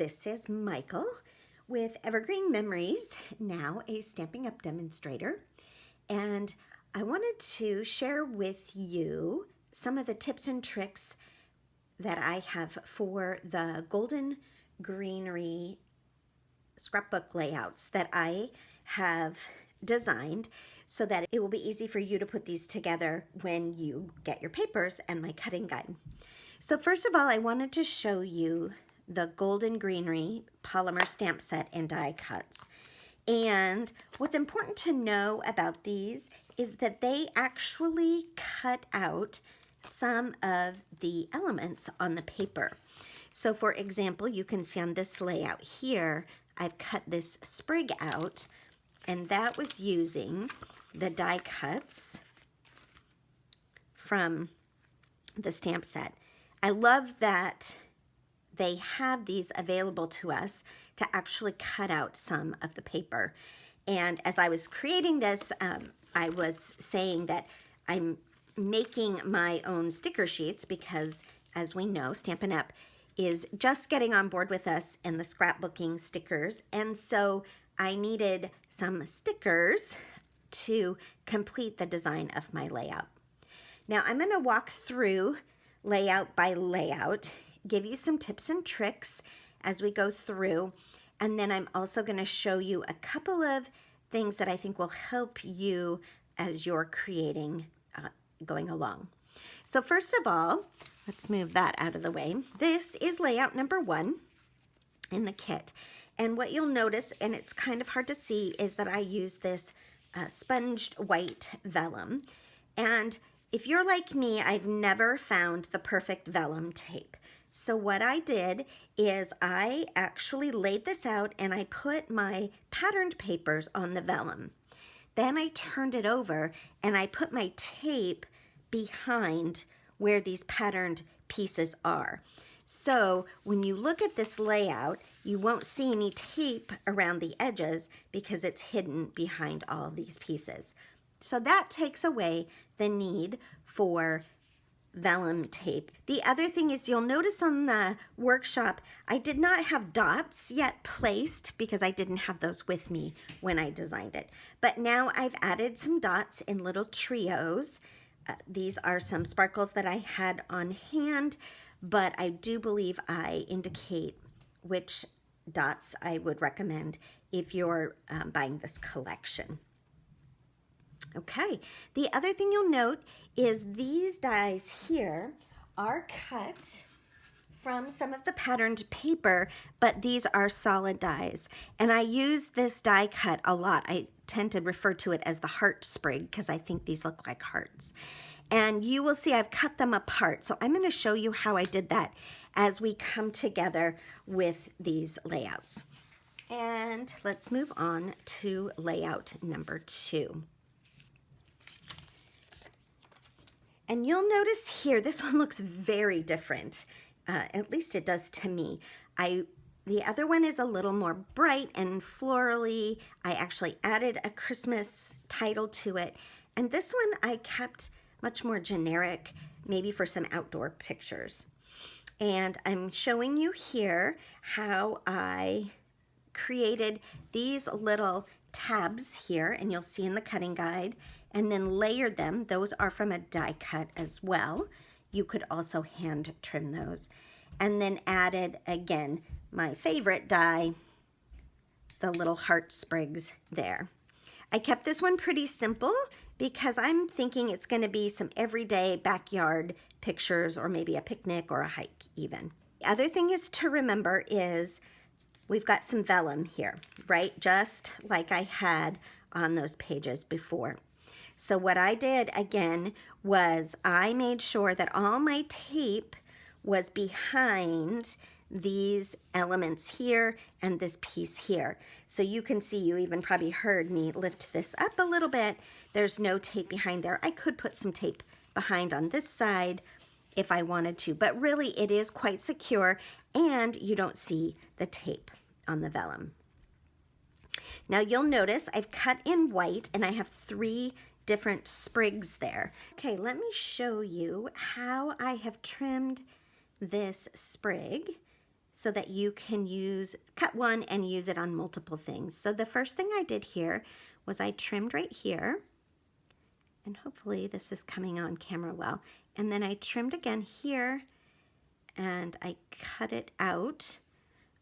this is Michael with Evergreen Memories, now a Stampin' Up demonstrator. And I wanted to share with you some of the tips and tricks that I have for the golden greenery scrapbook layouts that I have designed so that it will be easy for you to put these together when you get your papers and my cutting guide. So first of all, I wanted to show you the golden greenery polymer stamp set and die cuts. And what's important to know about these is that they actually cut out some of the elements on the paper. So for example, you can see on this layout here, I've cut this sprig out, and that was using the die cuts from the stamp set. I love that they have these available to us to actually cut out some of the paper. And as I was creating this, I was saying that I'm making my own sticker sheets because, as we know, Stampin' Up is just getting on board with us in the scrapbooking stickers. And so I needed some stickers to complete the design of my layout. Now I'm going to walk through layout by layout, give you some tips and tricks as we go through, and then I'm also going to show you a couple of things that I think will help you as you're creating going along. So first of all, let's move that out of the way. This is layout number 1 in the kit, and what you'll notice, and it's kind of hard to see, is that I use this sponged white vellum. And if you're like me, I've never found the perfect vellum tape. So what I did is I actually laid this out and I put my patterned papers on the vellum. Then I turned it over and I put my tape behind where these patterned pieces are. So when you look at this layout, you won't see any tape around the edges because it's hidden behind all of these pieces. So that takes away the need for vellum tape. The other thing is, you'll notice on the workshop, I did not have dots yet placed because I didn't have those with me when I designed it. But now I've added some dots in little trios. These are some sparkles that I had on hand, but I do believe I indicate which dots I would recommend if you're buying this collection. Okay, the other thing you'll note is these dies here are cut from some of the patterned paper, but these are solid dies. And I use this die cut a lot. I tend to refer to it as the heart sprig because I think these look like hearts. And you will see I've cut them apart. So I'm going to show you how I did that as we come together with these layouts. And let's move on to layout number 2. And you'll notice here, this one looks very different. At least it does to me. The other one is a little more bright and florally. I actually added a Christmas title to it. And this one I kept much more generic, maybe for some outdoor pictures. And I'm showing you here how I created these little tabs here, and you'll see in the cutting guide, and then layered them. Those are from a die cut as well. You could also hand trim those. And then added, again, my favorite die, the little heart sprigs there. I kept this one pretty simple because I'm thinking it's going to be some everyday backyard pictures, or maybe a picnic or a hike even. The other thing is to remember is we've got some vellum here, right? Just like I had on those pages before. So what I did again was I made sure that all my tape was behind these elements here and this piece here. So you can see, you even probably heard me lift this up a little bit. There's no tape behind there. I could put some tape behind on this side if I wanted to, but really it is quite secure and you don't see the tape on the vellum. Now you'll notice I've cut in white and I have 3 different sprigs there. Okay, let me show you how I have trimmed this sprig so that you can cut one and use it on multiple things. So the first thing I did here was I trimmed right here, and hopefully this is coming on camera well. And then I trimmed again here, and I cut it out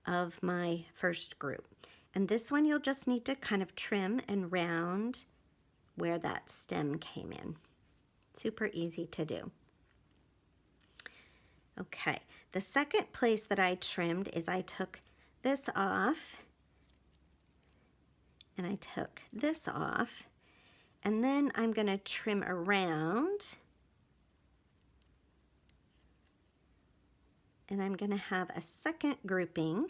of my first group. And this one you'll just need to kind of trim and round where that stem came in. Super easy to do. Okay, the second place that I trimmed is I took this off, and I took this off, and then I'm going to trim around, and I'm going to have a second grouping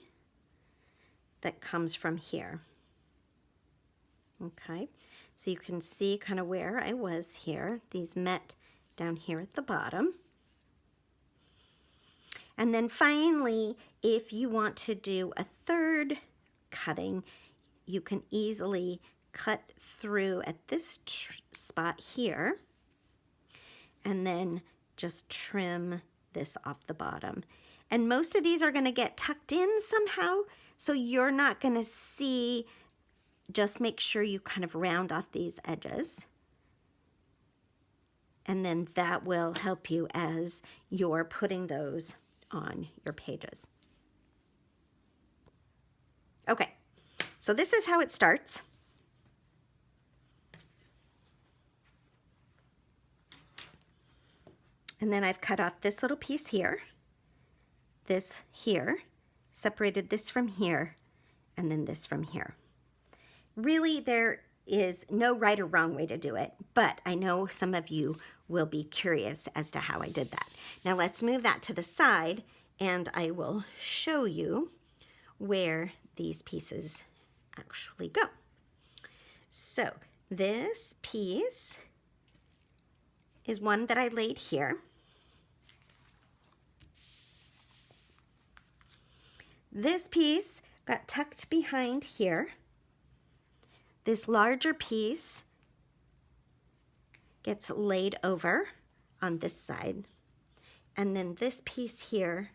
that comes from here. Okay, so you can see kind of where I was here. These met down here at the bottom. And then finally, if you want to do a third cutting, you can easily cut through at this spot here, and then just trim this off the bottom. And most of these are going to get tucked in somehow, so you're not going to see. Just make sure you kind of round off these edges, and then that will help you as you're putting those on your pages. Okay, so this is how it starts. And then I've cut off this little piece here, this here, separated this from here, and then this from here. Really, there is no right or wrong way to do it, but I know some of you will be curious as to how I did that. Now let's move that to the side, and I will show you where these pieces actually go. So this piece is one that I laid here. This piece got tucked behind here. This larger piece gets laid over on this side, and then this piece here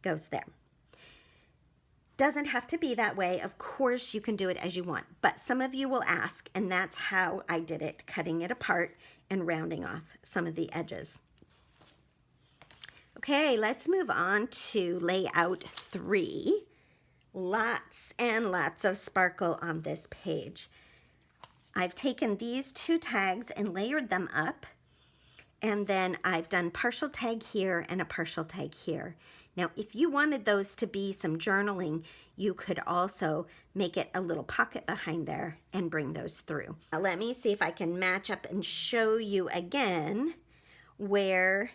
goes there. Doesn't have to be that way. Of course, you can do it as you want, but some of you will ask, and that's how I did it, cutting it apart and rounding off some of the edges. Okay, let's move on to layout 3. Lots and lots of sparkle on this page. I've taken these 2 tags and layered them up, and then I've done partial tag here and a partial tag here. Now, if you wanted those to be some journaling, you could also make it a little pocket behind there and bring those through. Now, let me see if I can match up and show you again where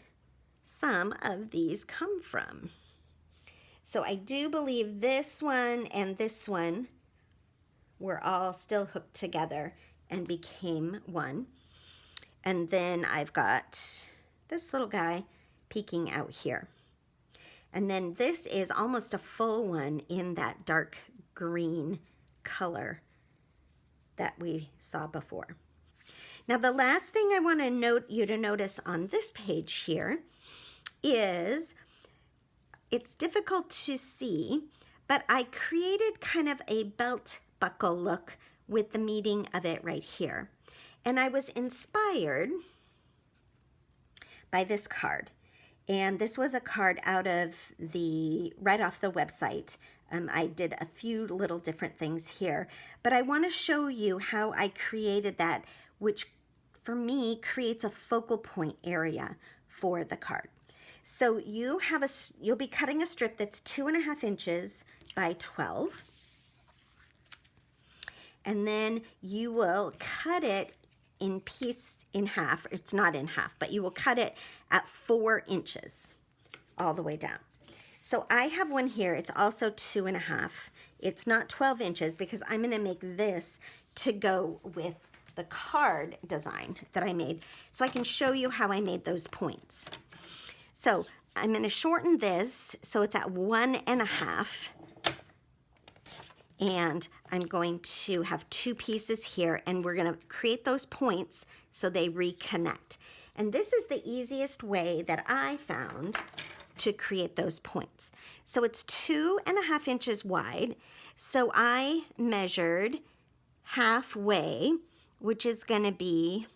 some of these come from. So I do believe this one and this one were all still hooked together and became one. And then I've got this little guy peeking out here. And then this is almost a full one in that dark green color that we saw before. Now the last thing I want you to notice on this page here is it's difficult to see, but I created kind of a belt buckle look with the meaning of it right here. And I was inspired by this card. And this was a card right off the website. I did a few little different things here, but I want to show you how I created that, which for me creates a focal point area for the card. So you'll be cutting a strip that's 2.5 inches by 12. And then you will cut it in half. It's not in half, but you will cut it at 4 inches all the way down. So I have one here. It's also 2.5. It's not 12 inches because I'm going to make this to go with the card design that I made. So I can show you how I made those points. So I'm going to shorten this so it's at 1.5, and I'm going to have 2 pieces here, and we're going to create those points so they reconnect. And this is the easiest way that I found to create those points. So it's 2.5 inches wide. So I measured halfway, which is going to be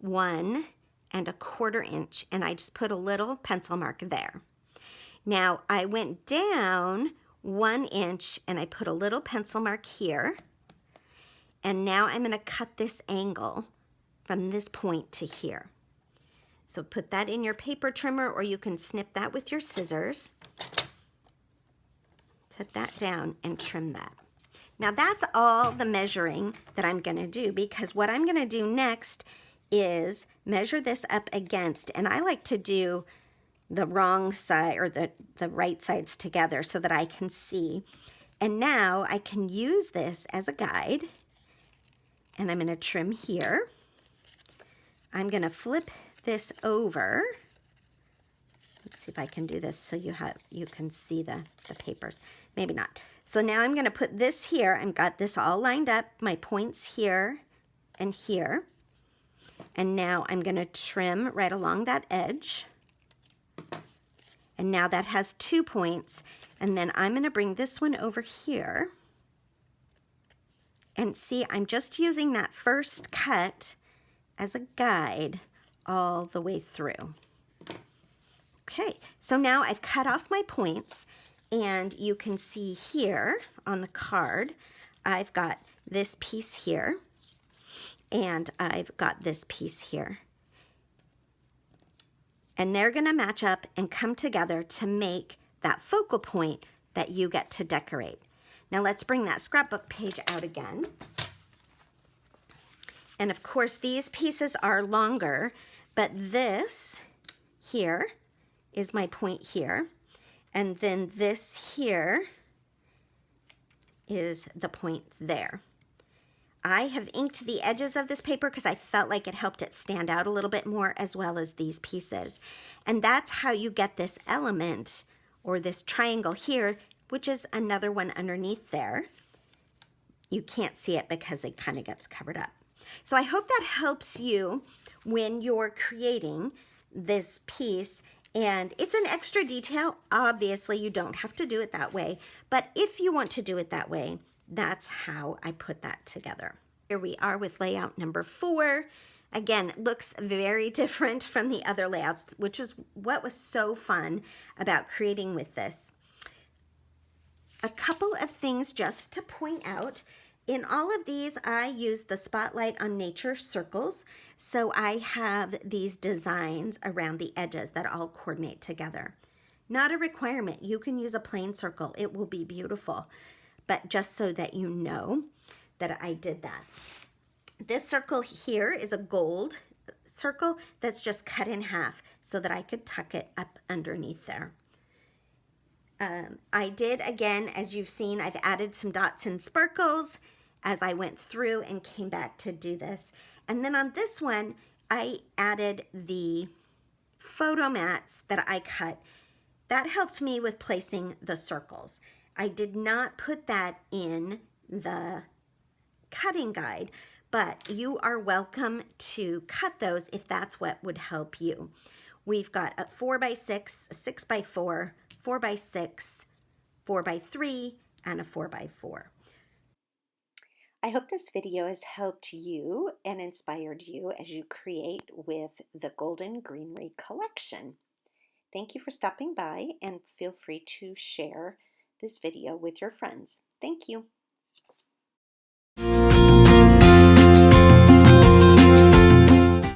1.25 inch, and I just put a little pencil mark there. Now I went down 1 inch and I put a little pencil mark here, and now I'm going to cut this angle from this point to here. So put that in your paper trimmer, or you can snip that with your scissors. Set that down and trim that. Now that's all the measuring that I'm going to do, because what I'm going to do next is measure this up against, and I like to do the wrong side or the right sides together so that I can see. And now I can use this as a guide, and I'm going to trim here. I'm going to flip this over. Let's see if I can do this so you can see the papers. Maybe not. So now I'm going to put this here. I've got this all lined up, my points here and here. And now I'm going to trim right along that edge. And now that has 2 points. And then I'm going to bring this one over here. And see, I'm just using that first cut as a guide all the way through. Okay, so now I've cut off my points, and you can see here on the card, I've got this piece here, and I've got this piece here. And they're going to match up and come together to make that focal point that you get to decorate. Now let's bring that scrapbook page out again. And of course these pieces are longer, but this here is my point here. And then this here is the point there. I have inked the edges of this paper because I felt like it helped it stand out a little bit more, as well as these pieces. And that's how you get this element, or this triangle here, which is another one underneath there. You can't see it because it kind of gets covered up. So I hope that helps you when you're creating this piece. And it's an extra detail. Obviously, you don't have to do it that way. But if you want to do it that way, that's how I put that together. Here we are with layout number 4. Again, it looks very different from the other layouts, which is what was so fun about creating with this. A couple of things just to point out. In all of these, I use the Spotlight on Nature circles. So I have these designs around the edges that all coordinate together. Not a requirement. You can use a plain circle. It will be beautiful. But just so that you know that I did that. This circle here is a gold circle that's just cut in half so that I could tuck it up underneath there. I did, again, as you've seen, I've added some dots and sparkles as I went through and came back to do this. And then on this one, I added the photo mats that I cut. That helped me with placing the circles. I did not put that in the cutting guide, but you are welcome to cut those if that's what would help you. We've got a 4x6, a 6x4, 4x6, 4x3, and a 4x4. I hope this video has helped you and inspired you as you create with the Golden Greenery collection. Thank you for stopping by, and feel free to share this video with your friends. Thank you.